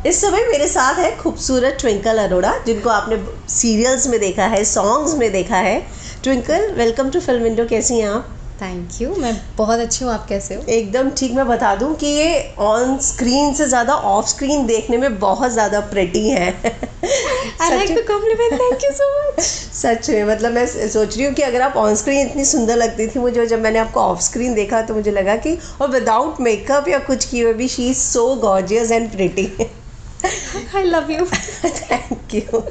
इस समय मेरे साथ है खूबसूरत ट्विंकल अरोड़ा, जिनको आपने सीरियल्स में देखा है, सॉन्ग्स में देखा है। Twinkle, welcome to Film Window. कैसी हैं आप? थैंक यू, मैं बहुत अच्छी हूँ। आप कैसे हो? एकदम ठीक। मैं बता दूं कि ये ऑन स्क्रीन से ज़्यादा ऑफ स्क्रीन देखने में बहुत ज़्यादा प्रेटी है। I like the compliment, thank you so much. सच में, मतलब मैं सोच रही हूँ कि अगर आप ऑन स्क्रीन इतनी सुंदर लगती थी मुझे, जब मैंने आपको ऑफ स्क्रीन देखा तो मुझे लगा कि, और विदाउट मेकअप या कुछ किए हुए भी, she is so gorgeous and pretty. I love you. Thank you.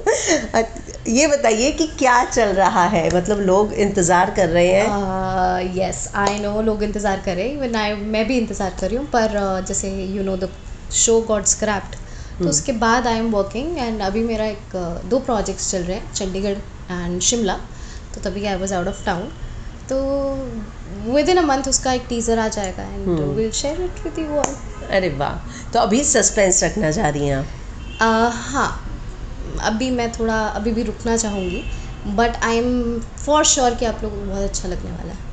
ये बताइए कि क्या चल रहा है, मतलब लोग इंतज़ार कर रहे हैं। यस आई नो, लोग इंतज़ार कर रहे हैं, इवन मैं भी इंतज़ार कर रही हूँ, पर जैसे you know the show got scraped, तो उसके बाद आई एम वर्किंग एंड अभी मेरा एक 2 प्रोजेक्ट्स चल रहे हैं, चंडीगढ़ एंड शिमला। तो तभी I was out of town, तो विद इन अ मंथ उसका एक टीज़र आ जाएगा and will share it with you all. अरे वाह, तो अभी सस्पेंस रखना चाह रही हैं आप? हाँ, अभी मैं थोड़ा अभी भी रुकना चाहूँगी, but I am for sure कि आप लोगों को बहुत अच्छा लगने वाला है।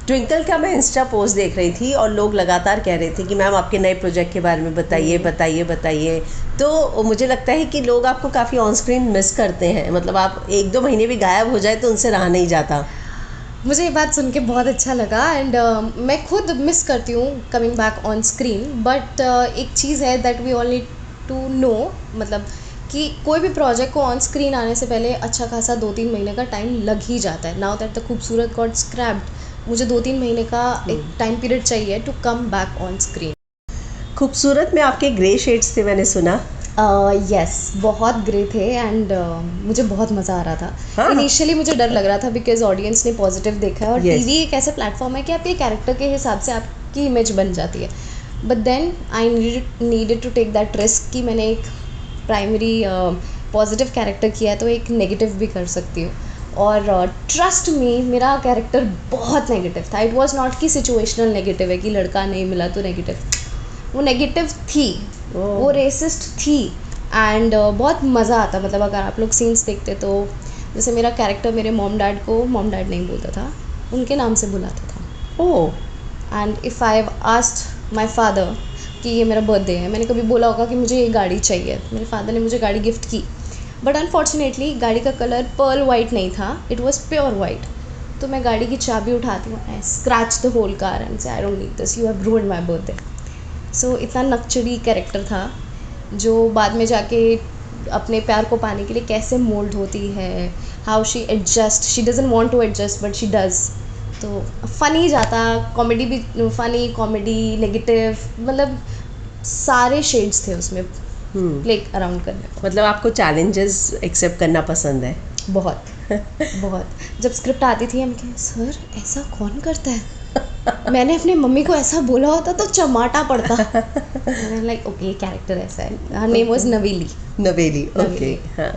ट्विंकल का मैं इंस्टा पोस्ट देख रही थी और लोग लगातार कह रहे थे कि मैम आपके नए प्रोजेक्ट के बारे में बताइए बताइए बताइए। तो मुझे लगता है कि लोग आपको काफ़ी ऑन स्क्रीन मिस करते हैं, मतलब आप 1-2 महीने भी गायब हो जाए तो उनसे रहा नहीं जाता। मुझे ये बात सुन के बहुत अच्छा लगा एंड मैं खुद मिस करती हूँ coming back on screen, but एक चीज़ है that we all need to know, मतलब कि कोई भी प्रोजेक्ट को ऑन स्क्रीन आने से पहले अच्छा खासा 2-3 महीने का टाइम लग ही जाता है। Now that the Khoobsurat got scrapped, मुझे 2-3 महीने का एक टाइम पीरियड चाहिए to come back on screen. Khoobsurat में आपके ग्रे शेड्स थे, मैंने सुना। यस, बहुत ग्रे थे एंड मुझे बहुत मज़ा आ रहा था। हाँ? इनिशियली मुझे डर लग रहा था बिकॉज ऑडियंस ने पॉजिटिव देखा है और Yes. टीवी एक ऐसा प्लेटफॉर्म है कि आपके कैरेक्टर के हिसाब से आपकी इमेज बन जाती है, but then I needed to take that risk कि मैंने एक प्राइमरी पॉजिटिव कैरेक्टर किया है तो एक नेगेटिव भी कर सकती हूँ। और ट्रस्ट मी, मेरा कैरेक्टर बहुत नेगेटिव था। इट वॉज नॉट कि सिचुएशनल नेगेटिव है कि लड़का नहीं मिला तो नेगेटिव, वो नेगेटिव थी, वो रेसिस्ट थी एंड बहुत मज़ा आता। मतलब अगर आप लोग सीन्स देखते तो जैसे मेरा कैरेक्टर मेरे मॉम डैड को मॉम डैड नहीं बोलता था, उनके नाम से बुलाता था। Oh. And if I asked my father कि ये मेरा बर्थडे है, मैंने कभी बोला होगा कि मुझे ये गाड़ी चाहिए, मेरे फादर ने मुझे गाड़ी गिफ्ट की, बट अनफॉर्चुनेटली गाड़ी का कलर पर्ल वाइट नहीं था, इट वॉज प्योर वाइट। तो मैं गाड़ी की चाबी उठाती हूँ, I scratch the whole car and say I don't need this, you have ruined my birthday. So इतना नकचड़ी कैरेक्टर था जो बाद में जाके अपने प्यार को पाने के लिए कैसे मोल्ड होती है, how she adjust, she doesn't want to adjust but she does. तो फ़नी जाता, कॉमेडी भी, फ़नी कॉमेडी नेगेटिव, मतलब सारे शेड्स थे उसमें प्ले अराउंड करने को। मतलब आपको चैलेंजेस एक्सेप्ट करना पसंद है? बहुत बहुत। जब स्क्रिप्ट आती थी हम कहे सर ऐसा कौन करता है, मैंने अपनी मम्मी को ऐसा बोला होता तो चमाटा पड़ता। लाइक ओके, ये कैरेक्टर ऐसा है। हर नेम वाज नवेली। नवेली, ओके। हाँ,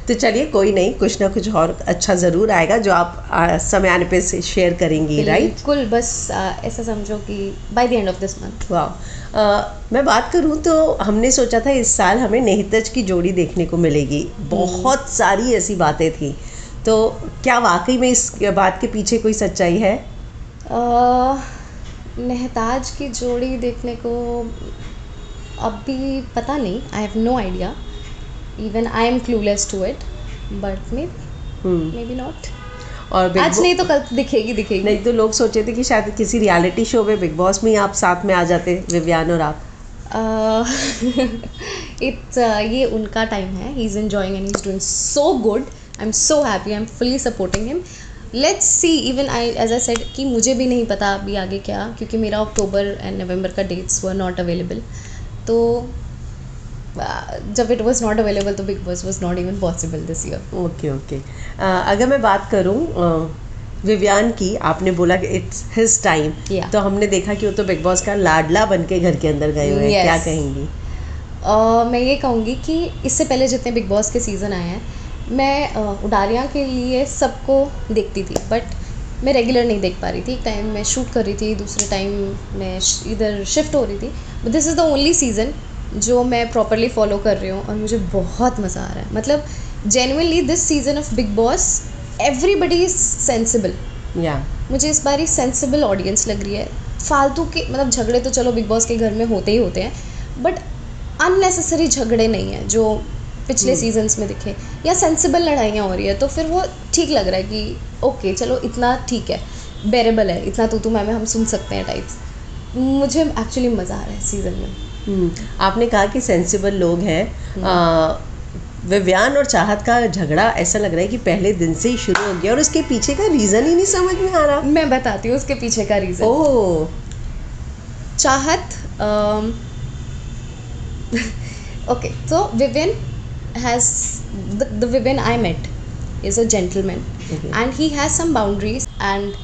तो चलिए कोई नहीं, कुछ ना कुछ और अच्छा ज़रूर आएगा जो आप समय आने पे शेयर करेंगी, राइट? बिल्कुल, बस ऐसा समझो कि bye the end of this month. वाह। मैं बात करूं तो हमने सोचा था इस साल हमें नेहितज की जोड़ी देखने को मिलेगी, बहुत सारी ऐसी बातें थी, तो क्या वाकई में इस बात के पीछे कोई सच्चाई है? नेहताज की जोड़ी देखने को अभी पता नहीं, I have no idea, even I am clueless to it, but maybe not. और आज नहीं तो कल दिखेगी। नहीं तो लोग सोचे थे कि शायद किसी रियलिटी शो में, बिग बॉस में ही आप साथ में आ जाते, विवियान और आप। इट्स ये उनका टाइम है, he is enjoying and he is doing so good, I am so happy, I am fully supporting him. Let's see, even I as I said कि मुझे भी नहीं पता अभी आगे क्या, क्योंकि मेरा अक्टूबर एंड नवंबर का डेट्स वर नॉट अवेलेबल, तो जब इट वॉज नॉट अवेलेबल तो big boss was not even possible this year. Okay. अगर मैं बात करूं विवियान की, आपने बोला कि इट्स हिज टाइम, तो हमने देखा कि वो तो बिग बॉस का लाडला बन के घर के अंदर गए हुए हैं। क्या कहेंगी? मैं ये कहूँगी कि इससे पहले जितने बिग बॉस के सीज़न आए हैं, मैं उडारियाँ के लिए सबको देखती थी, बट मैं रेगुलर नहीं देख पा रही थी। एक टाइम मैं शूट कर रही थी, दूसरे टाइम मैं इधर शिफ्ट हो रही थी, but this is the only season जो मैं प्रॉपरली फॉलो कर रही हूँ और मुझे बहुत मज़ा आ रहा है। मतलब genuinely this season off big boss everybody is sensible. मुझे इस बार सेंसिबल ऑडियंस लग रही है। फालतू के मतलब झगड़े तो चलो बिग बॉस के घर में होते ही होते हैं, बट अननेसेसरी झगड़े नहीं है जो पिछले सीजन्स में दिखे, या सेंसिबल लड़ाइयाँ हो रही है, तो फिर वो ठीक लग रहा है कि ओके चलो इतना ठीक है, बेरेबल है, इतना तू मैं हम सुन सकते हैं टाइप्स। मुझे एक्चुअली मज़ा आ रहा है सीज़न में। आपने कहा कि सेंसिबल लोग हैं। विवियान और चाहत का झगड़ा ऐसा लग रहा है कि पहले दिन से ही शुरू हो गया और उसके पीछे का रीज़न ही नहीं समझ में आ रहा। मैं बताती हूँ उसके पीछे का रीज़न। ओह चाहत okay, so Vivian has the Vivian I met is a gentleman, and he has some boundaries, and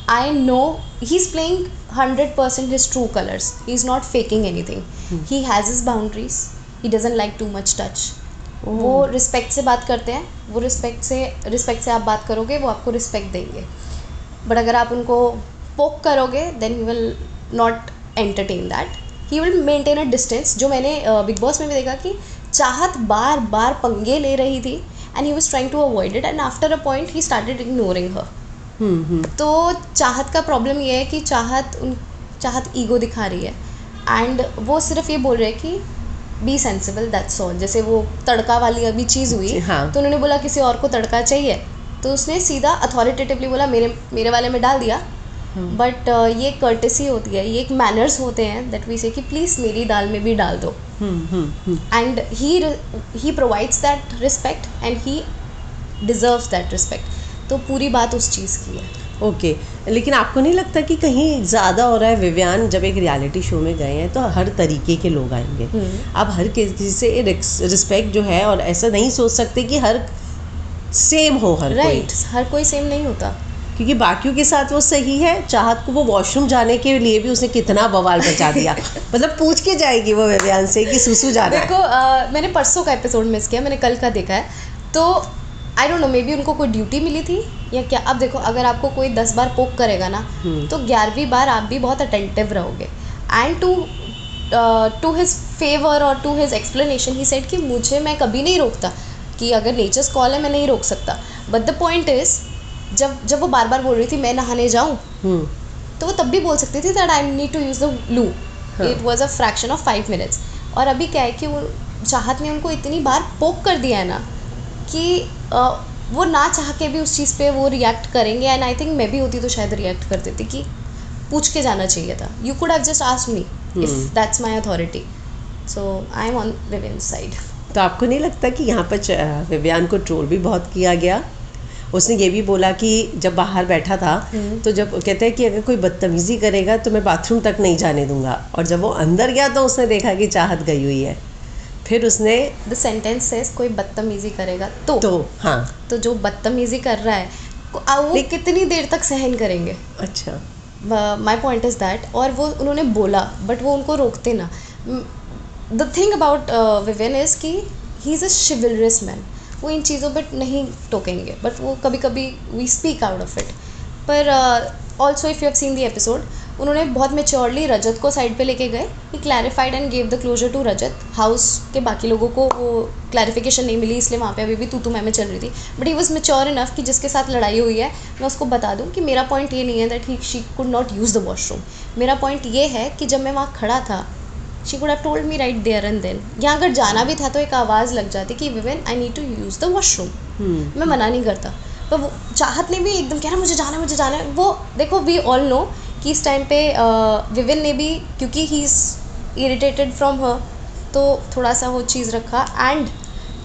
I know he's playing 100% his true colors. He's not faking anything. He has his boundaries. He doesn't like too much touch. वो respect से बात करते हैं, वो respect से आप बात करोगे वो आपको रिस्पेक्ट देंगे, बट अगर आप उनको पोक करोगे then he will not entertain that, he will maintain a distance. जो मैंने बिग बॉस में भी देखा कि चाहत बार बार पंगे ले रही थी and he was trying to avoid it, and after a point he started ignoring her. तो चाहत का प्रॉब्लम ये है कि चाहत ईगो दिखा रही है, एंड वो सिर्फ ये बोल रहे हैं कि बी सेंसिबल, दैट्स ऑल। जैसे वो तड़का वाली अभी चीज़ हुई, हाँ। तो उन्होंने बोला किसी और को तड़का चाहिए, तो उसने सीधा अथॉरिटेटिवली बोला मेरे वाले में डाल दिया। बट ये कर्टेसी होती है, ये एक मैनर्स होते हैं दैट वी से कि प्लीज़ मेरी दाल में भी डाल दो, and he provides that respect and he deserves that respect. तो पूरी बात उस चीज़ की है। ओके लेकिन आपको नहीं लगता कि कहीं ज़्यादा हो रहा है? विवियान जब एक रियलिटी शो में गए हैं तो हर तरीके के लोग आएंगे, आप हर किसी से रिस्पेक्ट जो है, और ऐसा नहीं सोच सकते कि हर सेम हो हर कोई। हर कोई सेम नहीं होता, क्योंकि बाकियों के साथ वो सही है। चाहत को वो वॉशरूम जाने के लिए भी उसने कितना बवाल बचा दिया मतलब पूछ के जाएगी वो विवियान से कि सुसु जाना है। देखो मैंने परसों का एपिसोड मिस किया, मैंने कल का देखा है, तो I don't know may be उनको कोई ड्यूटी मिली थी या क्या। अब देखो अगर आपको कोई 10 बार पोक करेगा ना तो 11वीं बार आप भी बहुत अटेंटिव रहोगे, एंड टू हिज फेवर और to his explanation he said कि मैं कभी नहीं रोकता, कि अगर नेचर्स कॉल है मैं नहीं रोक सकता, बट द पॉइंट इज जब वो बार बार बोल रही थी मैं नहाने जाऊँ, तो वो तब भी बोल सकती थी that I need to use the loo, it was a fraction of 5 minutes। और अभी क्या है कि वो चाहत ने उनको इतनी बार पोक कर दिया है ना कि वो ना चाह के भी उस चीज़ पे वो रिएक्ट करेंगे, एंड आई थिंक मैं भी होती तो शायद रिएक्ट कर देती कि पूछ के जाना चाहिए था, you could have just asked me if that's my authority. So I am on Vivian side. तो आपको नहीं लगता कि यहाँ पर विवियान को ट्रोल भी बहुत किया गया? उसने ये भी बोला कि जब बाहर बैठा था तो जब कहते हैं कि अगर कोई बदतमीज़ी करेगा तो मैं बाथरूम तक नहीं जाने दूंगा, और जब वो अंदर गया तो उसने देखा कि चाहत गई हुई है, फिर उसने द सेंटेंस सेज कोई बदतमीज़ी करेगा तो हाँ, तो जो बदतमीज़ी कर रहा है वो कितनी देर तक सहन करेंगे? अच्छा, माई पॉइंट इज़ दैट। और वो उन्होंने बोला बट वो उनको रोकते ना। The thing about Vivian is कि ही इज़ अ शिवलरस मैन, वो इन चीज़ों पर नहीं टोकेंगे, बट वो कभी कभी we speak out of it. पर also if you have seen the episode, उन्होंने बहुत मेच्योरली रजत को साइड पे लेके गए, he clarified and gave the closure to Rajat. House के बाकी लोगों को वो क्लैरिफिकेशन नहीं मिली, इसलिए वहाँ पे अभी भी तू मैं चल रही थी, but he was mature enough कि जिसके साथ लड़ाई हुई है मैं उसको बता दूँ कि मेरा पॉइंट ये नहीं है that she could not use the washroom. मेरा पॉइंट ये है कि जब मैं वहाँ खड़ा था she could have told me right there and then. यहाँ अगर जाना भी था तो एक आवाज़ लग जाती कि Vivian I need to use the washroom. मैं मना नहीं करता, पर वो चाहत ने भी एकदम कह रहा मुझे जाना है। वो देखो वी ऑल नो कि इस टाइम पे विवियन ने भी, क्योंकि he is irritated from her, तो थोड़ा सा वो चीज़ रखा, एंड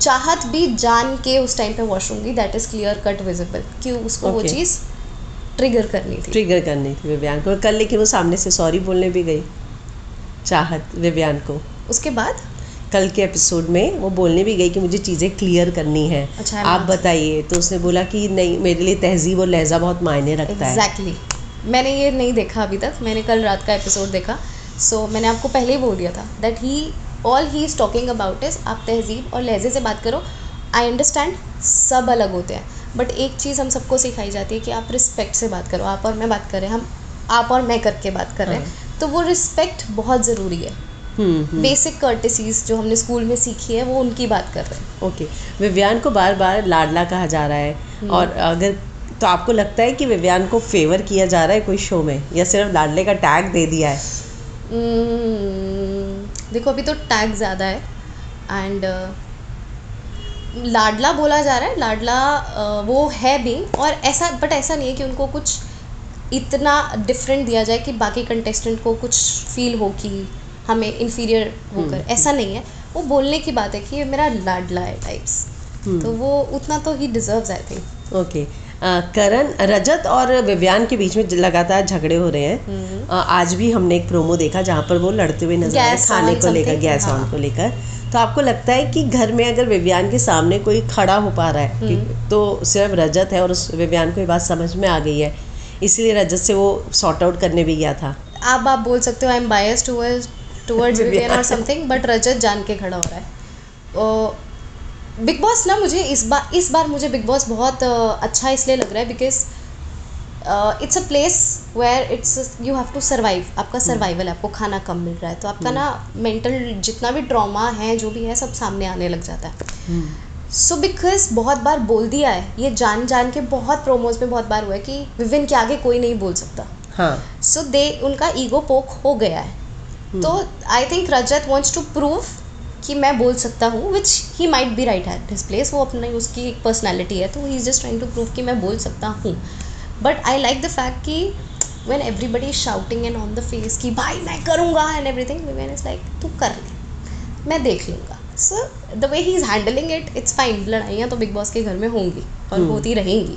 चाहत भी जान के उस टाइम पे वॉशरूम गई, that is clear cut visible कि उसको वो चीज़ ट्रिगर करनी थी विवियन को कल। लेकिन वो सामने से सॉरी बोलने भी गई चाहत विवियन को। उसके बाद कल के एपिसोड में वो बोलने भी गई कि मुझे चीज़ें क्लियर करनी है, अच्छा, आप बताइए। तो उसने बोला कि नहीं, मेरे लिए तहजीब और लहजा बहुत मायने रखता है। एग्जैक्टली मैंने ये नहीं देखा अभी तक, मैंने कल रात का एपिसोड देखा, सो मैंने आपको पहले ही बोल दिया था that all he is talking about is आप तहजीब और लहजे से बात करो। आई अंडरस्टैंड सब अलग होते हैं, बट एक चीज़ हम सबको सिखाई जाती है कि आप रिस्पेक्ट से बात करो। आप और मैं बात कर रहे हैं, हम आप और मैं करके बात कर रहे हैं, तो वो रिस्पेक्ट बहुत ज़रूरी है। बेसिक कर्टेसीज जो हमने स्कूल में सीखी है वो उनकी बात कर रहे हैं। ओके विवियन को बार बार लाडला कहा जा रहा है, और अगर तो आपको लगता है कि विवियन को फेवर किया जा रहा है कोई शो में, या सिर्फ लाडले का टैग दे दिया है? देखो अभी तो टैग ज़्यादा है, एंड लाडला बोला जा रहा है, लाडला वो है भी, और ऐसा बट ऐसा नहीं है कि उनको कुछ इतना डिफरेंट दिया जाए कि बाकी कंटेस्टेंट को कुछ फील हो कि हमें इन्फीरियर होकर, ऐसा नहीं है। वो बोलने की बात है कि ये मेरा लाडला है टाइप्स, तो वो उतना तो ही deserves I think. Okay, Karan, Rajat और विवियान के बीच में लगातार झगड़े हो रहे हैं। आज भी हमने एक प्रोमो देखा जहाँ पर वो लड़ते हुए नजर आए खाने को लेकर, गैस ऑन को लेकर। तो आपको लगता है कि घर में अगर विवियान के सामने कोई खड़ा हो पा रहा है तो सिर्फ रजत है, और उस विवियान को ये बात समझ में आ गई है, इसलिए रजत से वो सॉर्ट आउट करने भी गया था। आप बोल सकते हो I am biased towards Vivian और समथिंग, बट रजत जान के खड़ा हो रहा है। बिग बॉस ना, मुझे इस बार मुझे बिग बॉस बहुत अच्छा इसलिए लग रहा है because it's a place where it's you have to survive. आपका सर्वाइवल है, आपको खाना कम मिल रहा है तो आपका ना मेंटल जितना भी ट्रॉमा है, जो भी है, सब सामने आने लग जाता है। सो बिकॉज बहुत बार बोल दिया है, ये जान के बहुत प्रोमोज में बहुत बार हुआ है कि विविन के आगे कोई नहीं बोल सकता। हाँ, सो उनका ईगो पोक हो गया है। तो I think Rajat wants to prove कि मैं बोल सकता हूँ, which he might be right at his place. वो अपनी उसकी एक पर्सनैलिटी है, तो he is just trying to prove कि मैं बोल सकता हूँ। But I like the fact कि when everybody is shouting and on the face कि भाई मैं करूँगा and everything, Vivian is like तू कर ले, मैं देख लूँगा। So the way he is handling it, it's fine. लड़ाइयाँ तो बिग बॉस के घर में होंगी और होती रहेंगी।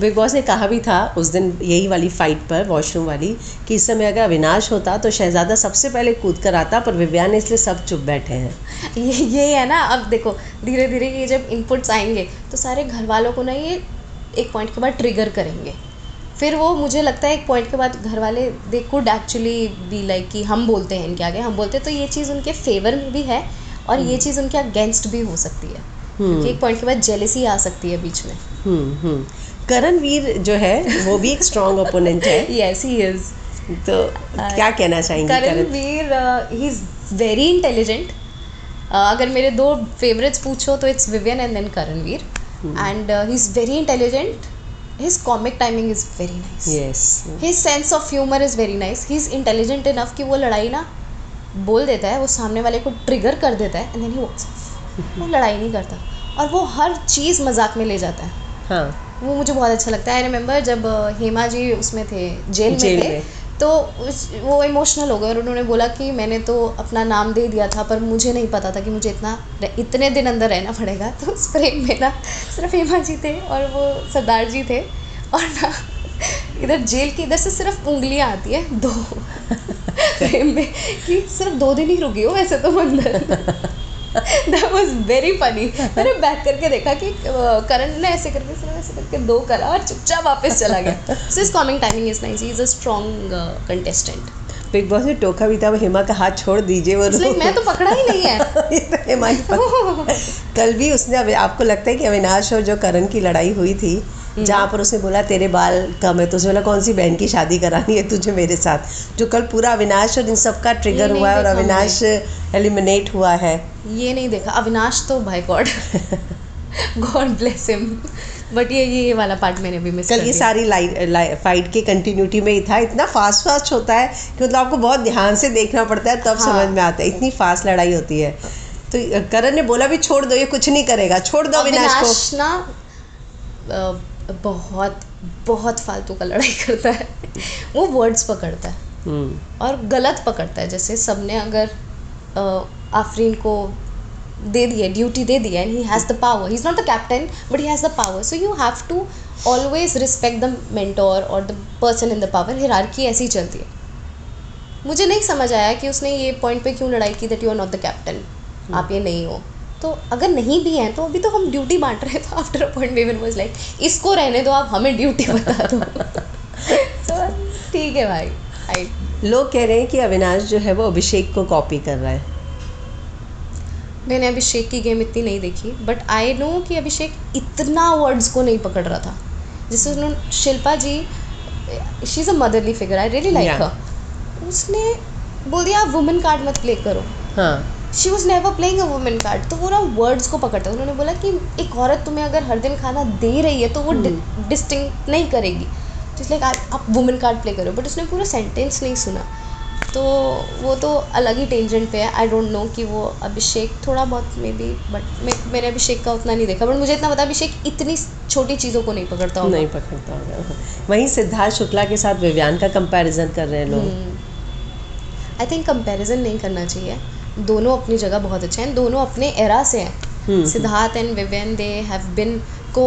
बिग बॉस ने कहा भी था उस दिन यही वाली फाइट पर, वॉशरूम वाली, कि इस समय अगर अविनाश होता तो शहजादा सबसे पहले कूद कर आता, पर विवियान ने इसलिए सब चुप बैठे हैं। ये है ना, अब देखो धीरे धीरे ये जब इनपुट्स आएंगे तो सारे घर वालों को ना ये एक पॉइंट के बाद ट्रिगर करेंगे। फिर वो, मुझे लगता है एक पॉइंट के बाद घर वाले they could actually be like कि हम बोलते हैं इनके आगे, हम बोलते हैं, तो ये चीज़ उनके फेवर में भी है और ये चीज़ उनके अगेंस्ट भी हो सकती है, क्योंकि एक पॉइंट के बाद जेलसी आ सकती है बीच में। करणवीर जो है वो भी एक स्ट्रॉन्ग ओपोनेंट है। Yes he is. तो क्या कहना चाहेंगे? Karanveer he is very intelligent. अगर मेरे दो फेवरेट्स पूछो तो it's Vivian and then Karanveer. And he is very intelligent, his comic timing is very nice, yes, his sense of humour is very nice. He is intelligent enough कि वो लड़ाई ना बोल देता है, वो सामने वाले को ट्रिगर कर देता है and then he walks off. वो लड़ाई नहीं करता और वो हर चीज़ मजाक में ले जाता है। हाँ, वो मुझे बहुत अच्छा लगता है। आई रिमेंबर जब हेमा जी उसमें थे, जेल में थे, तो वो इमोशनल हो गए और उन्होंने बोला कि मैंने तो अपना नाम दे दिया था, पर मुझे नहीं पता था कि मुझे इतने दिन अंदर रहना पड़ेगा। तो उस फ्रेम में ना सिर्फ हेमा जी थे और वो सरदार जी थे, और ना इधर जेल की इधर से सिर्फ उंगलियां आती है दो फ्रेम में, कि सिर्फ 2 दिन ही रुकी हो वैसे तो अंदर। That was very funny। मैंने बैक करके देखा कि करण ने ऐसे करके 2 करा और चुपचाप वापस चला गया। So his coming timing is nice. He is a strong contestant। Big boss ने टोका भी था, वो हेमा का हाथ छोड़ दीजिए, वो मैं तो पकड़ा ही नहीं है। तो हेमा कल भी उसने, आपको लगता है कि अविनाश और जो करण की लड़ाई हुई थी, जहाँ पर उसने बोला तेरे बाल कम है, तो उसने बोला कौन सी बहन की शादी करानी है तुझे मेरे साथ, जो कल पूरा अविनाश और इन सब का ट्रिगर हुआ है और अविनाश एलिमिनेट हुआ है। ये नहीं देखा अविनाश तो, भाई God God bless him. But ये वाला पार्ट मैंने भी मिस कर दिया। कल ये सारी फाइट के कंटिन्यूटी में ही था। इतना फास्ट होता है कि मतलब आपको बहुत ध्यान से देखना पड़ता है, तब समझ में आता है, इतनी फास्ट लड़ाई होती है। तो करण ने बोला भी छोड़ दो, ये कुछ नहीं करेगा, छोड़ दो अविनाश को। ना बहुत फालतू का लड़ाई करता है। वो वर्ड्स पकड़ता है और गलत पकड़ता है। जैसे सबने अगर आफरीन को दे दिया, ड्यूटी दे दिया, and he has the power, he is not the captain but he has the power, so you have to always respect the mentor और the person in the power. Hierarchy ऐसी चलती है। मुझे नहीं समझ आया कि उसने ये पॉइंट पे क्यों लड़ाई की, that you are not the captain, आप ये नहीं हो। तो अगर नहीं भी हैं तो अभी तो हम ड्यूटी बांट रहे थे। After a point woven was like इसको रहने दो, आप हमें ड्यूटी बता दो। तो ठीक है भाई। लोग कह रहे हैं कि अविनाश जो है वो अभिषेक को कॉपी कर रहा है। मैंने अभिषेक की गेम इतनी नहीं देखी, बट आई नो कि अभिषेक इतना वर्ड्स को नहीं पकड़ रहा था। जैसे उन्होंने Shilpa ji, she is a motherly figure, I really like her. उसने बोल दिया आप वुमेन कार्ड मत प्ले करो। हाँ, she was never playing a women card. तो वो ना वर्ड्स को पकड़ता है। उन्होंने बोला कि एक औरत तुम्हें अगर हर दिन खाना दे रही है तो वो डिस्टिंक्ट नहीं करेगी, तो इसलिए आप वुमेन कार्ड प्ले करो। बट उसने पूरा सेंटेंस नहीं सुना। तो वो तो अलग ही टेंजेंट पे है. आई डोंट नो कि वो अभिषेक थोड़ा बहुत मे बी, बट मैंने अभिषेक का उतना नहीं देखा, बट मुझे इतना पता अभिषेक इतनी छोटी चीज़ों को नहीं पकड़ता होगा. नहीं पकड़ता होगा. वहीं सिद्धार्थ शुक्ला के साथ विवियान का कंपैरिजन कर रहे हैं लोग. आई थिंक कंपैरिजन नहीं करना चाहिए. दोनों अपनी जगह बहुत अच्छे हैं, दोनों अपने एरा से हैं. Siddharth and Vivian they have बिन को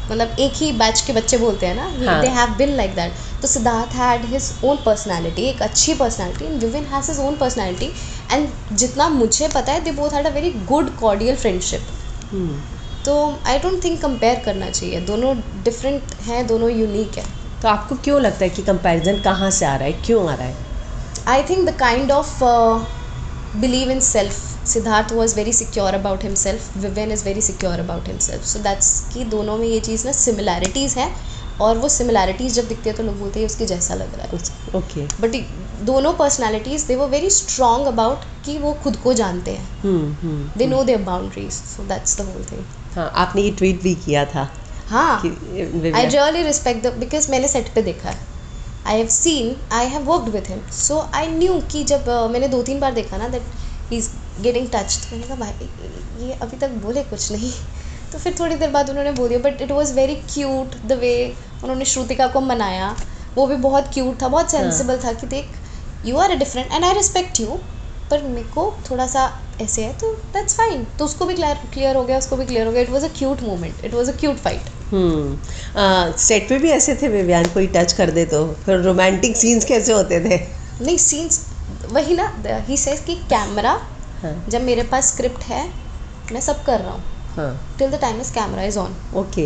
मतलब एक ही बैच के बच्चे बोलते हैं ना, they have been like that. तो Siddharth had his own personality, एक अच्छी personality, and Vivian has his own personality. And जितना मुझे पता है they both had a very good cordial friendship. तो आई डोंट थिंक कंपेयर करना चाहिए. दोनों डिफरेंट हैं, दोनों यूनिक है. तो आपको क्यों लगता है कि कंपैरिजन कहाँ से आ रहा है, क्यों आ रहा है? I think the kind of believe in self. Siddharth was very secure about himself. Vivian is very secure about himself. So that's कि दोनों में ये चीज़ ना similarities हैं, और वो similarities जब दिखती है तो लोग बोलते हैं उसके जैसा लग रहा है. Okay. But दोनों personalities they were very strong about कि वो खुद को जानते हैं. They know their boundaries. So that's the whole thing. हाँ, आपने ये ट्वीट भी किया था. हाँ. I really respect the because मैंने सेट पे देखा है. I have seen, I have worked with him, so I knew कि जब मैंने 2-3 बार देखा ना that he's getting touched, मैंने कहा भाई ये अभी तक बोले कुछ नहीं. तो फिर थोड़ी देर बाद उन्होंने बोल दिया, but it was very cute the way उन्होंने श्रुतिका को मनाया. वो भी बहुत क्यूट था, बहुत सेंसिबल था कि देख you are a different and I respect you, पर मेरे को थोड़ा सा ऐसे है तो दैट्स फाइन. तो उसको भी क्लियर हो गया, उसको भी क्लियर हो गया. It was a cute moment, it was a cute fight. Set पे भी ऐसे थे विवियान, कोई टच कर दे तो फिर रोमांटिक सीन्स कैसे होते थे? नहीं सीन्स वही ना, ही सेज कि कैमरा जब मेरे पास स्क्रिप्ट है मैं सब कर रहा हूँ, till the time is camera is on. Okay.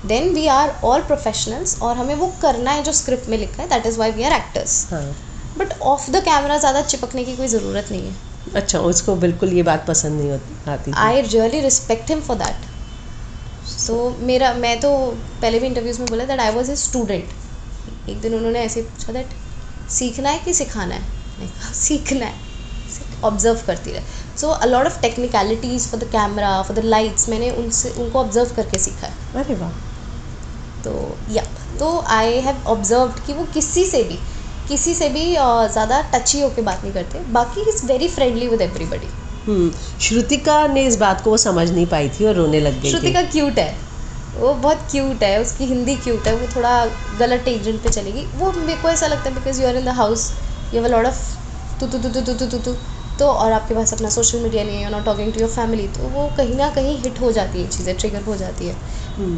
Then we are all professionals और हमें वो करना है जो स्क्रिप्ट में लिखा है, that is why we are actors. But off the camera ज़्यादा चिपकने की कोई ज़रूरत नहीं है. अच्छा, उसको बिल्कुल ये बात पसंद नहीं आती. I really respect him for that. So मैं तो पहले भी इंटरव्यूज़ में बोला that I was a student. एक दिन उन्होंने ऐसे पूछा दैट सीखना है कि सिखाना है. मैंने कहा सीखना है, ऑब्जर्व करती रहे. So a lot of technicalities for the camera, for the lights, मैंने उनको ऑब्जर्व करके सीखा है. अरे वाह. तो आई हैव ऑब्जर्व्ड कि वो किसी से भी ज़्यादा टची होकर बात नहीं करते. बाकी he is very friendly with everybody. Shrutika ने इस बात को वो समझ नहीं पाई थी और रोने लग गई. श्रुतिका क्यूट है, वो बहुत क्यूट है, उसकी हिंदी क्यूट है. वो थोड़ा गलत टेंजेंट पे चलेगी. वो मेरे को ऐसा लगता है because you are in the house, you have a lot of तू तो और आपके पास अपना सोशल मीडिया नहीं है, you not talking to your family, तो वो कहीं ना कहीं हिट हो जाती है, चीज़ें ट्रिगर हो जाती है.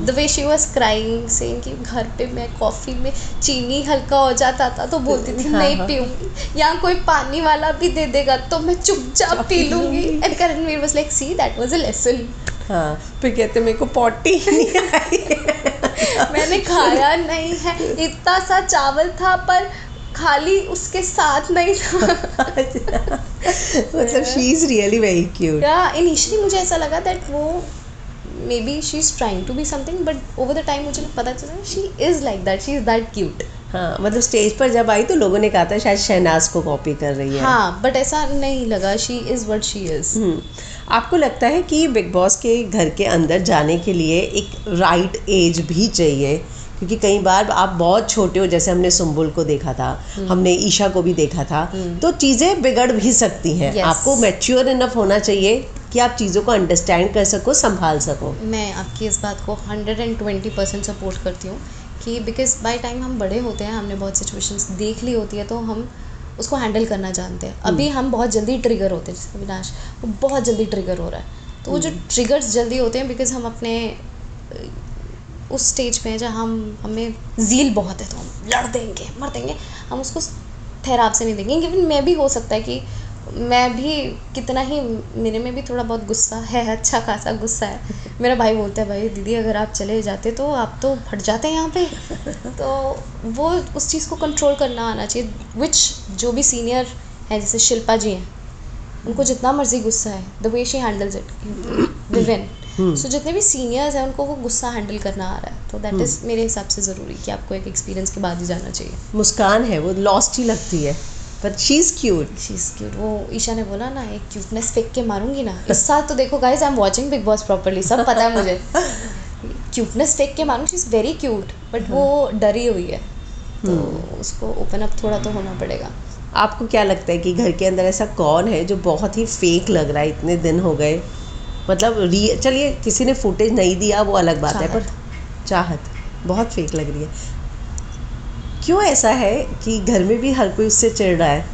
The way she was crying saying कि घर पे मैं कॉफ़ी में चीनी हल्का हो जाता था तो बोलती थी नहीं पीऊँगी, यहाँ कोई पानी वाला भी दे देगा तो मैं चुपचाप पी लूँगी. And Karanveer was like see that was a lesson. हाँ, फिर कहते मेरे को पॉटी नहीं आई. मैंने खाया नहीं है, इतना सा चावल था पर खाली उसके साथ नहीं था. मतलब she is really very cute. Initially मुझे ऐसा लगा दैट वो maybe she is trying to be something, but over the time मुझे पता चला she is like that, she is that cute. हाँ, मतलब स्टेज पर जब आई तो लोगों ने कहा था शायद शहनाज को कॉपी कर रही है. हाँ, बट ऐसा नहीं लगा. She is what she is. आपको लगता है कि बिग बॉस के घर के अंदर जाने के लिए एक राइट एज भी चाहिए? क्योंकि कई बार आप बहुत छोटे हो, जैसे हमने सुम्बुल को देखा था, हमने ईशा को भी देखा था, तो चीज़ें बिगड़ भी सकती हैं. आपको मैच्योर इनफ होना चाहिए कि आप चीज़ों को अंडरस्टैंड कर सको, संभाल सको. मैं आपकी इस बात को 120% सपोर्ट करती हूँ कि बिकॉज बाय टाइम हम बड़े होते हैं, हमने बहुत सिचुएशंस देख ली होती है, तो हम उसको हैंडल करना जानते हैं. अभी हम बहुत जल्दी ट्रिगर होते हैं, जैसे अविनाश वो बहुत जल्दी ट्रिगर हो रहा है. तो वो जो ट्रिगर्स जल्दी होते हैं बिकॉज हम अपने उस स्टेज पे हैं जहाँ हमें ज़ील बहुत है, तो हम लड़ देंगे, मर देंगे, हम उसको ठहराव से नहीं देंगे. इवन मैं भी हो सकता है कि मैं भी कितना ही मेरे में भी थोड़ा बहुत गुस्सा है, अच्छा खासा गुस्सा है. मेरा भाई बोलता है भाई दीदी अगर आप चले जाते तो आप तो फट जाते हैं यहाँ पे. तो वो उस चीज़ को कंट्रोल करना आना चाहिए. विच जो भी सीनियर हैं जैसे शिल्पा जी हैं, उनको जितना मर्जी गुस्सा है, the way she handles it, Vivian. सो जितने भी सीनियर्स हैं उनको वो गुस्सा हैंडल करना आ रहा है, तो दैट इज़ मेरे हिसाब से ज़रूरी कि आपको एक एक्सपीरियंस के बाद ही जाना चाहिए. मुस्कान है वो लॉस्ट ही लगती है, but she is cute. She is cute. वो ईशा ने बोला ना एक क्यूटनेस फेंक के मारूंगी ना. इस साल तो देखो guys I am watching Bigg Boss properly, सब पता है मुझे. क्यूटनेस फेंक के मारूंगी. She is very cute, but वो डरी हुई है, तो उसको ओपन अप थोड़ा तो होना पड़ेगा. आपको क्या लगता है कि घर के अंदर ऐसा कौन है जो बहुत ही फेक लग रहा है, इतने दिन हो गए, मतलब चलिए किसी ने फुटेज नहीं दिया वो अलग बात है, पर चाहत बहुत फेक लग रही है। क्यों ऐसा है कि घर में भी हर कोई उससे चिढ़ रहा है?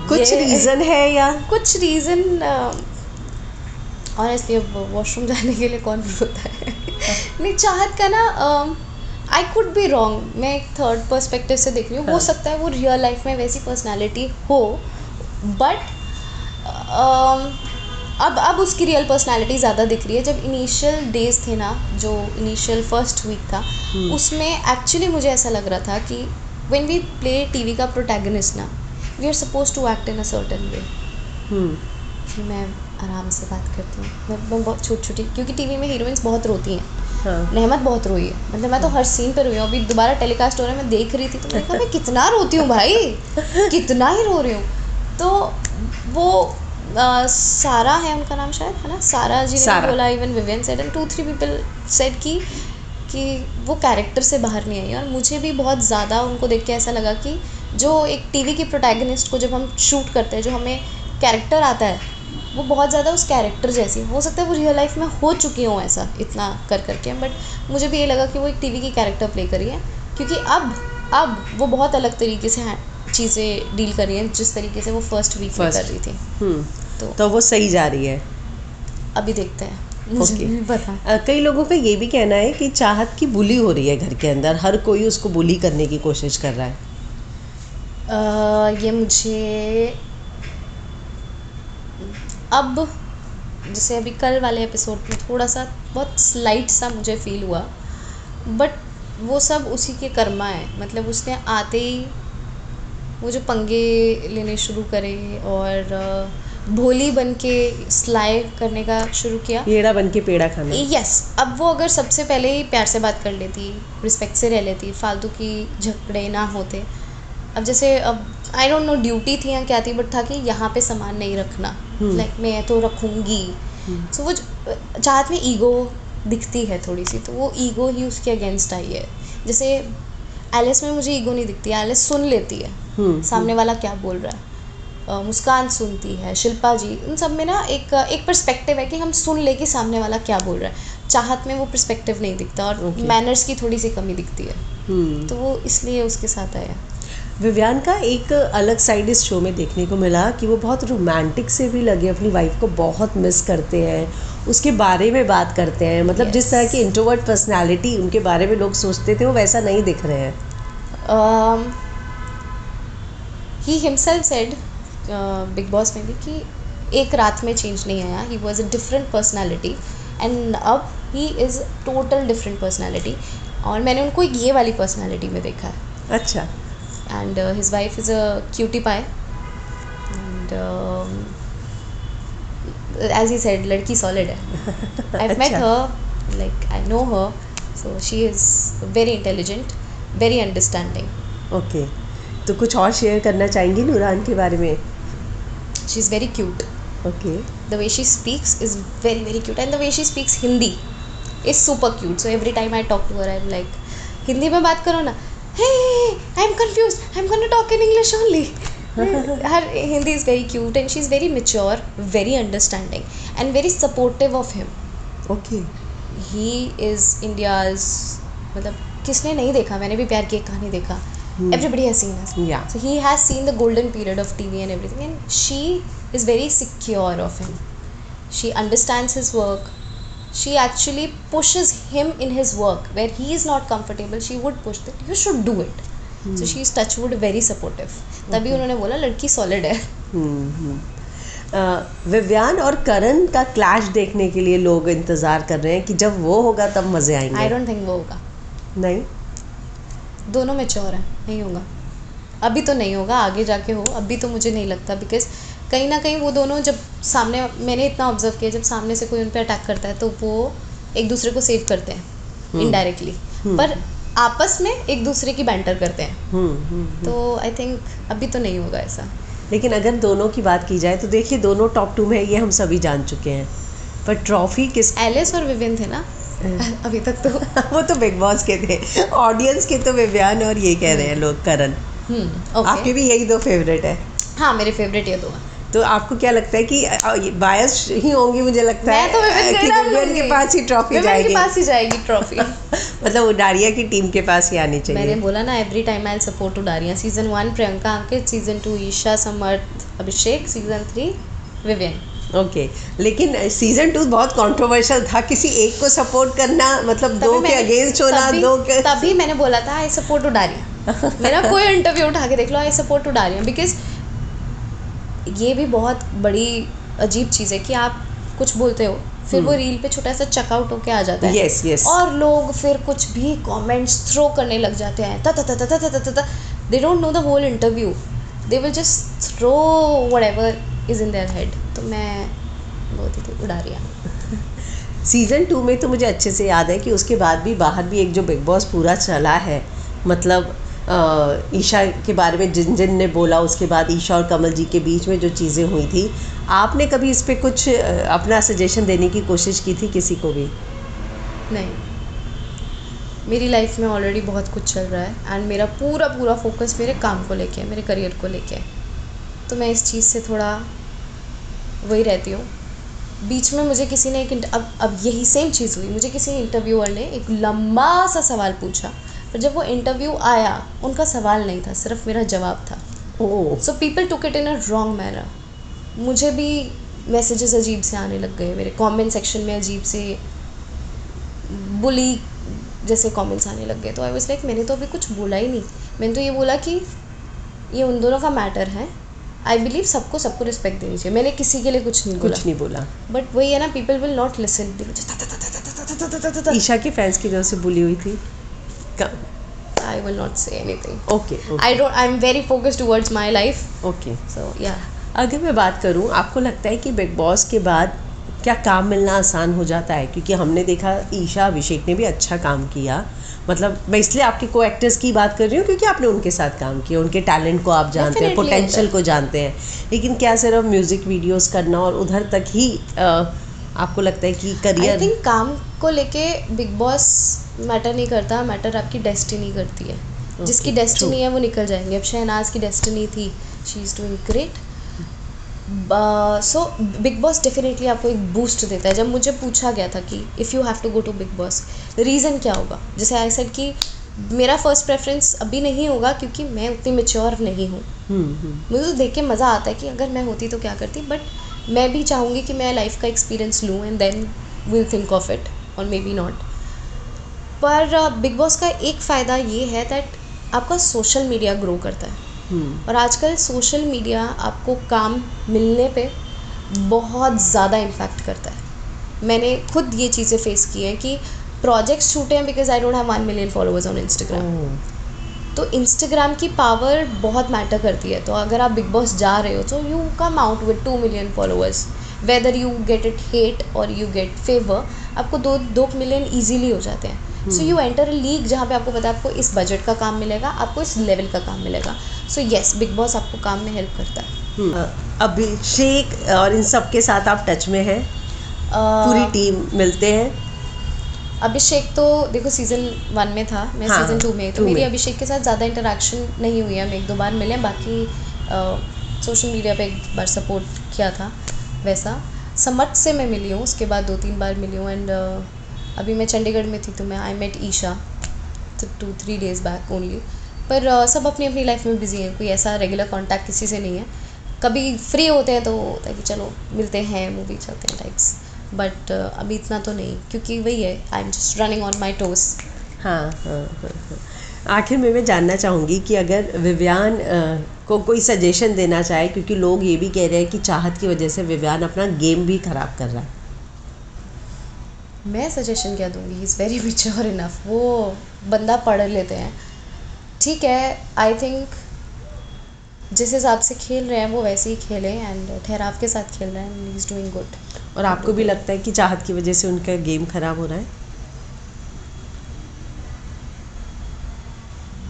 कुछ रीज़न है या कुछ रीज़न? ऑनेस्टली अब वॉशरूम जाने के लिए कौन बोलता है? नहीं, चाहत का ना आई कुड बी रॉन्ग, मैं एक थर्ड पर्सपेक्टिव से देख रही हूँ। हो सकता है वो रियल लाइफ में वैसी पर्सनालिटी हो, बट अब उसकी रियल पर्सनालिटी ज़्यादा दिख रही है। जब इनिशियल डेज थे ना, जो इनिशियल फर्स्ट वीक था, उसमें एक्चुअली मुझे ऐसा लग रहा था कि व्हेन वी प्ले टीवी का प्रोटैगनिस्ट ना, we are suppose to act in a certain way. कि मैं आराम से बात करती हूँ, मैं बहुत छोटी, क्योंकि टीवी में हीरोइंस बहुत रोती हैं। नेहमत बहुत रोई है, मतलब मैं तो हर सीन पर रोई हूँ। अभी दोबारा टेलीकास्ट हो रहा है, मैं देख रही थी तो मैंने कहा मैं कितना रोती हूँ भाई, कितना ही रो रही हूँ। तो वो सारा है उनका नाम शायद, है ना, सारा जी ने बोला, even Vivian said and 2-3 people said कि वो कैरेक्टर से बाहर नहीं आई। और मुझे भी बहुत ज़्यादा उनको देख के ऐसा लगा कि जो एक टीवी की प्रोटैगनिस्ट को जब हम शूट करते हैं, जो हमें कैरेक्टर आता है, वो बहुत ज़्यादा उस कैरेक्टर जैसी। हो सकता है वो रियल लाइफ में हो चुकी हूँ ऐसा इतना करके, बट मुझे भी ये लगा कि वो एक टीवी की कैरेक्टर प्ले करी है, क्योंकि अब वो बहुत अलग तरीके से चीज़ें डील कर रही हैं जिस तरीके से वो फर्स्ट वीक में कर रही थी। तो वो सही जा रही है। अभी देखते हैं, मुझे नहीं पता। कई लोगों का ये भी कहना है कि चाहत की बुली हो रही है घर के अंदर, हर कोई उसको बुली करने की कोशिश कर रहा है। ये मुझे अब, जैसे अभी कल वाले एपिसोड में थोड़ा सा बहुत स्लाइट सा मुझे फील हुआ, बट वो सब उसी के कर्मा है। मतलब उसने आते ही वो जो पंगे लेने शुरू करे और भोली बन के स्लाई करने का शुरू किया, पेड़ा बन के पेड़ा खाना। यस। अब वो अगर सबसे पहले ही प्यार से बात कर लेती, रिस्पेक्ट से रह लेती, फालतू की झगड़े ना होते। अब जैसे अब आई डोंट नो ड्यूटी थी या क्या थी, बट था कि यहाँ पे सामान नहीं रखना, लाइक मैं तो रखूँगी। सो वो चाहत में ईगो दिखती है थोड़ी सी, तो वो ईगो ही उसके अगेंस्ट आई है। जैसे एलिस में मुझे ईगो नहीं दिखती, एलिस सुन लेती है सामने वाला क्या बोल रहा है, मुस्कान सुनती है, शिल्पा जी, उन सब में ना एक पर्सपेक्टिव है कि हम सुन ले कि सामने वाला क्या बोल रहा है। चाहत में वो पर्सपेक्टिव नहीं दिखता और मैनर्स की थोड़ी सी कमी दिखती है, तो वो इसलिए उसके साथ आया। विवियन का एक अलग साइड इस शो में देखने को मिला कि वो बहुत रोमांटिक से भी लगे, अपनी वाइफ को बहुत मिस करते हैं, उसके बारे में बात करते हैं। मतलब जिस तरह की इंट्रोवर्ट पर्सनालिटी उनके बारे में लोग सोचते थे, वो वैसा नहीं दिख रहे हैं। He himself said Bigg Boss में भी कि एक रात में चेंज नहीं आया, he was a different personality and अब he is total different personality. और मैंने उनको ये वाली पर्सनैलिटी में देखा है। अच्छा। And his wife is a cutie pie and as he said, लड़की सॉलिड है। I met her, like I know her, so she is very intelligent, very understanding. Okay, तो कुछ और शेयर करना चाहेंगी नूरान के बारे में? She is very cute. Okay. The way she speaks is very very cute, and the way she speaks Hindi is super cute. So every time I talk to her, I'm like, Hindi में बात करो ना. Hey, I'm confused. I'm gonna talk in English only. Her Hindi is very cute, and she's very mature, very understanding, and very supportive of him. Okay. He is India's, मतलब किसने नहीं देखा, मैंने भी प्यार की एक कहानी देखा. Everybody has seen us. Yeah. So he has seen the golden period of TV and everything, and she is very secure of him. She understands his work. She actually pushes him in his work where he is not comfortable. She would push that you should do it. So she is touchwood very supportive. तभी उन्होंने बोला लड़की solid है. Vivian और करण का clash देखने के लिए लोग इंतजार कर रहे हैं कि जब वो होगा तब मजे आएंगे. I don't think वो होगा. नहीं, दोनों मैच्योर हैं, नहीं होगा अभी तो, नहीं होगा, आगे जाके हो. अभी तो मुझे नहीं लगता, बिकॉज कहीं ना कहीं वो दोनों जब सामने, मैंने इतना ऑब्जर्व किया, जब सामने से कोई उन पर अटैक करता है तो वो एक दूसरे को सेव करते हैं इनडायरेक्टली, पर आपस में एक दूसरे की बैंटर करते हैं. तो आई थिंक अभी तो नहीं होगा ऐसा. लेकिन अगर दोनों की बात की जाए तो देखिए दोनों टॉप 2 में है, ये हम सभी जान चुके हैं, पर ट्रॉफी किस? एलिस और विवियन थे ना अभी तक तो. वो तो बिग बॉस के थे, ऑडियंस के तो विवियन और ये कह रहे हैं लोग करण. ओके। आपके भी यही 2 फेवरेट है? हाँ, मेरे फेवरेट ये 2 हैं। तो आपको क्या लगता है कि बायस ही होंगी, मुझे लगता मैं तो है कि विवियन के पास ही ट्रॉफी विवियन जाएगी? के पास ही जाएगी ट्रॉफी। मतलब उडारिया की टीम के पास ही आनी चाहिए। मैंने बोला ना, every time I support Udaariyaan. Season 1 Priyanka Ankit, season 2 Isha Samarth Abhishek, season 3 Vivian. Okay, लेकिन सीजन 2 बहुत कंट्रोवर्शियल था। किसी एक को सपोर्ट करना मतलब 2 के अगेंस्ट होना, 2 के तभी मैंने बोला था आई सपोर्ट उडारिया। मेरा कोई इंटरव्यू उठा के देख लो, आई सपोर्ट उडारिया। बिकॉज ये भी बहुत बड़ी अजीब चीज़ है कि आप कुछ बोलते हो, फिर वो रील पे छोटा सा चेकआउट होके आ जाता है। Yes yes. और लोग फिर कुछ भी कमेंट्स थ्रो करने लग जाते हैं। They don't know the whole interview, they will just throw whatever is in their head. तो मैं बोलती थी उडारिया। सीज़न 2 में तो मुझे अच्छे से याद है कि उसके बाद भी बाहर भी एक जो बिग बॉस पूरा चला है, मतलब ईशा के बारे में जिन जिन ने बोला, उसके बाद ईशा और कमल जी के बीच में जो चीज़ें हुई थी, आपने कभी इस पे कुछ अपना सजेशन देने की कोशिश की थी किसी को भी? नहीं, मेरी लाइफ में ऑलरेडी बहुत कुछ चल रहा है एंड मेरा पूरा फोकस मेरे काम को लेके है, मेरे करियर को लेके है। तो मैं इस चीज़ से थोड़ा वही रहती हूँ। बीच में मुझे किसी ने अब यही सेम चीज़ हुई। मुझे किसी इंटरव्यूअर ने एक लंबा सा सवाल पूछा, पर जब वो इंटरव्यू आया उनका सवाल नहीं था, सिर्फ मेरा जवाब था। So people took it in a wrong manner. मुझे भी मैसेजेस अजीब से आने लग गए, मेरे कमेंट सेक्शन में अजीब से बुली जैसे कमेंट्स आने लग गए। तो आई वाज लाइक, मैंने तो अभी कुछ बोला ही नहीं। मैंने तो ये बोला कि ये उन दोनों का मैटर है। आई बिलीव सबको रिस्पेक्ट देनी चाहिए। मैंने किसी के लिए कुछ नहीं बोला। बट वही है ना, people will not listen. Isha के फैंस की तरफ से बुली हुई थी? I will not say anything. Okay. I'm very focused towards my life. Okay. So yeah. अगर मैं बात करूं, आपको लगता है कि बिग बॉस के बाद क्या काम मिलना आसान हो जाता है? क्योंकि हमने देखा ईशा अभिषेक ने भी अच्छा काम किया। मतलब मैं इसलिए आपके को एक्टर्स की बात कर रही हूँ क्योंकि आपने उनके साथ काम किया, उनके टैलेंट को आप जानते हैं, पोटेंशियल को जानते हैं। लेकिन क्या सिर्फ म्यूज़िक वीडियोस करना और उधर तक ही आपको लगता है कि करियर? आई थिंक काम को लेके बिग बॉस मैटर नहीं करता, मैटर आपकी डेस्टिनी करती है। जिसकी डेस्टिनी है वो निकल जाएंगे। अब शहनाज की डेस्टिनी थी, she is doing great. So big boss definitely आपको एक बूस्ट देता है। जब मुझे पूछा गया था कि if you have to go to Bigg Boss, reason क्या होगा, जैसे आई सेड कि मेरा फर्स्ट प्रेफरेंस अभी नहीं होगा क्योंकि मैं उतनी मेच्योर नहीं हूँ। मुझे तो देख के मज़ा आता है कि अगर मैं होती तो क्या करती, बट मैं भी चाहूँगी कि मैं लाइफ का एक्सपीरियंस लूँ and then will think of it, और मे बी नॉट। पर बिग बॉस का एक फ़ायदा ये है दैट आपका सोशल मीडिया ग्रो करता है। और आजकल सोशल मीडिया आपको काम मिलने पे बहुत ज़्यादा इम्पैक्ट करता है। मैंने खुद ये चीज़ें फेस की हैं कि प्रोजेक्ट्स छूटे हैं because I don't have 1 million followers on Instagram. तो इंस्टाग्राम की पावर बहुत मैटर करती है। तो अगर आप बिग बॉस जा रहे हो तो you come out with 2 million followers, whether you get it hate और यू गेट फेवर, आपको 2 मिलियन ईजीली हो जाते हैं। So you enter a league जहाँ पे आपको पता है आपको इस बजट का काम मिलेगा, आपको इस लेवल का काम मिलेगा। सो येस, बिग बॉस आपको काम में हेल्प करता है। अभिषेक और इन सब के साथ आप टच में हैं? पूरी टीम मिलते हैं? अभिषेक तो देखो सीज़न 1 में था, मैं सीज़न 2 में, तो मेरी अभिषेक के साथ ज़्यादा इंटरेक्शन नहीं हुई है। हम 1-2 बार मिले, बाकी सोशल मीडिया पे एक बार सपोर्ट किया था। वैसा समर्थ से मैं मिली हूँ, उसके बाद 2-3 बार मिली हूँ। एंड अभी मैं चंडीगढ़ में थी तो मैं I met Isha 2-3 days back only. पर सब अपनी अपनी लाइफ में बिजी हैं, कोई ऐसा रेगुलर कांटेक्ट किसी से नहीं है। कभी फ्री होते हैं तो होता है कि चलो मिलते हैं, मूवी चलते हैं टाइप्स, बट अभी इतना तो नहीं, क्योंकि वही है, I am just running on my toes. हाँ। आखिर में मैं जानना चाहूँगी कि अगर विवियान को कोई सजेशन देना चाहे, क्योंकि लोग ये भी कह रहे हैं कि चाहत की वजह से विवियान अपना गेम भी ख़राब कर रहा है। मैं सजेशन क्या दूंगी, he is very mature enough, वो बंदा पढ़ लेते हैं, ठीक है। आई थिंक जिस हिसाब से खेल रहे हैं वो वैसे ही खेलें एंड ठहराव के साथ खेल रहे हैं and he is doing good. और आपको भी लगता है कि चाहत की वजह से उनका गेम ख़राब हो रहा है,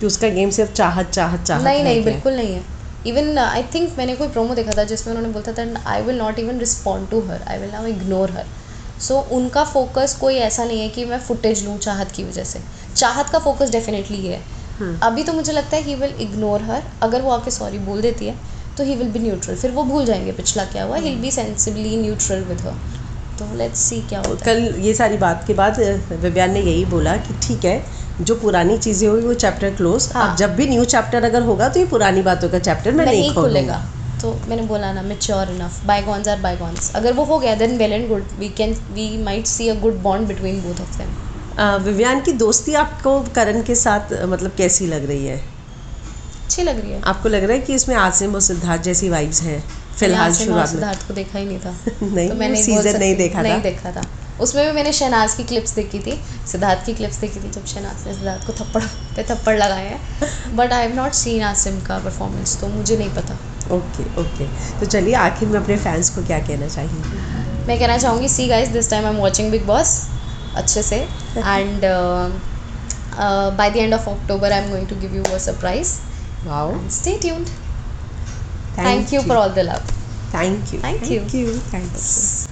कि उसका गेम सिर्फ चाहत नहीं, बिल्कुल नहीं है। इवन आई थिंक मैंने कोई प्रोमो देखा था जिसमें उन्होंने बोलता था I will not even respond to her, I will now ignore her. So उनका फोकस कोई ऐसा नहीं है कि मैं फुटेज लूँ चाहत की वजह से। चाहत का फोकस डेफिनेटली है अभी तो मुझे लगता है ही विल इग्नोर हर, अगर वो आके सॉरी बोल देती है तो ही विल बी न्यूट्रल, फिर वो भूल जाएंगे पिछला क्या हुआ, he will be sensibly neutral with her. तो लेट्स सी क्या होता है। कल ये सारी बात के बाद विवियान ने यही बोला कि ठीक है, जो पुरानी चीज़ें हुई वो चैप्टर क्लोज, अब जब भी न्यू चैप्टर अगर होगा तो ये पुरानी बातों का चैप्टर मैं नहीं खोलेगा। तो मैंने बोला ना, mature enough, bygones are bygones. अगर वो हो गया then well and good, we might see a good bond between both of them. Vivian की दोस्ती आपको करण के साथ मतलब कैसी लग रही है? अच्छी लग रही है। आपको लग रहा है कि इसमें आसिम और सिद्धार्थ जैसी वाइब्स हैं फिलहाल शुरुआत में? सिद्धार्थ को देखा ही नहीं था नहीं, तो मैंने सीजन नहीं देखा था। उसमें भी मैंने शहनाज की क्लिप्स देखी थी, सिद्धार्थ की क्लिप्स देखी थी, जब शहनाज ने सिद्धार्थ को थप्पड़ लगाए हैं, but I have not seen Asim का परफॉर्मेंस, तो मुझे नहीं पता। ओके तो चलिए आखिर में अपने फैंस को क्या कहना चाहिए? मैं कहना चाहूँगी, see guys, this time I am watching Bigg Boss अच्छे से, and by the end of October I am going to give you a surprise. Wow, stay tuned. Thank you for all the love. Thank you.